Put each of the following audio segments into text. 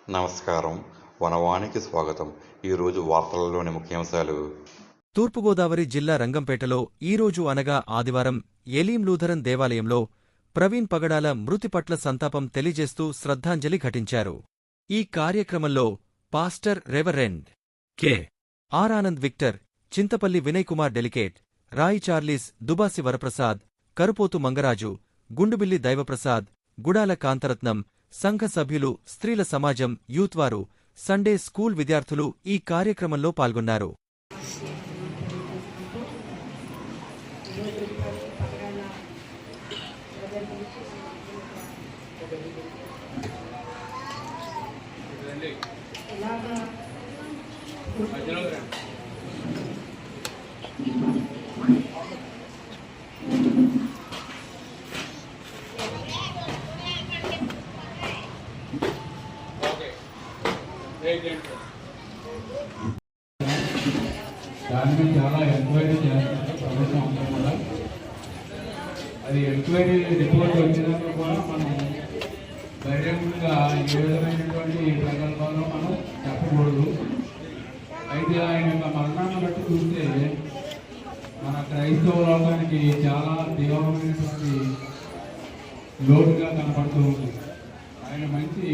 నమస్కారం. వనవానికి స్వాగతం. ఈరోజు వార్తలలోని ముఖ్యాంశాలు. తూర్పుగోదావరి జిల్లా రంగంపేటలో ఈరోజు అనగా ఆదివారం ఎలీం లూథరన్ దేవాలయంలో ప్రవీణ్ పగడాల మృతి పట్ల సంతాపం తెలియజేస్తూ శ్రద్ధాంజలి ఘటించారు. ఈ కార్యక్రమంలో pastor reverend K. R. Anand Victor, Chintapalli Vinay Kumar Delicate, Rayi Charles, Dubasi Varaprasad, Karupothu Mangaraju, Gundubilli Daivaprasad, Gudala Kantharatnam, సంఘ సభ్యులు, స్త్రీల సమాజం, యూత్ వారు, సండే స్కూల్ విద్యార్థులు ఈ కార్యక్రమంలో పాల్గొన్నారు. దాని మీద చాలా ఎంక్వైరీ చేస్తున్నారు ప్రభుత్వం అంతా కూడా. అది ఎంక్వైరీ రిపోర్ట్ వచ్చినాక కూడా మనం బహిరంగంగా ఏ విధమైనటువంటి ప్రకల్పాలు మనం చెప్పకూడదు. అయితే ఆయన మరణాన్ని బట్టి చూస్తే మన క్రైస్తవ లోకానికి చాలా తీవ్రమైనటువంటి లోటుగా కనపడుతూ ఉంది. ఆయన మంచి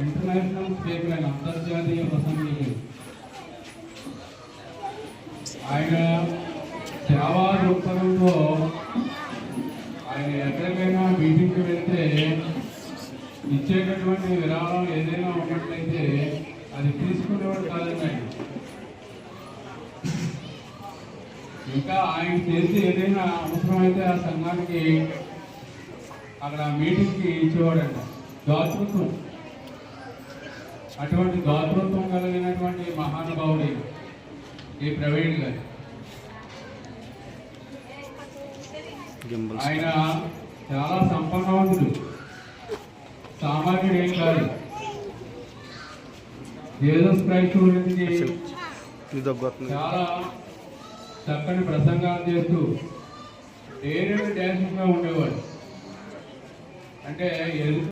ఇంటర్నేషనల్ స్పీకర్, ఆయన అంతర్జాతీయ ప్రసంగికుడు. ఆయన సేవా దృక్పథంతో ఆయన ఎక్కడికైనా మీటింగ్కి వెళ్తే ఇచ్చేటటువంటి విరాళం ఏదైనా ఉన్నట్లయితే అది తీసుకునేవాడు కాదండి. ఇంకా ఆయన చేసి ఏదైనా అవసరమైతే ఆ సంఘానికి అక్కడ మీటింగ్కి ఇచ్చేవాడంట. దాతృత్వం, అటువంటి దాతృత్వం కలిగినటువంటి మహానుభావుడి ఈ ప్రవీణ్ గారు. ఆయన చాలా సంపన్నవంతుడు, సామాన్యుడు ఏం కాదు. జీసస్ క్రైస్ట్ గురించి చాలా చక్కని ప్రసంగాలు చేస్తూ డేరెడ్ డాషింగ్గా ఉండేవాడు. అంటే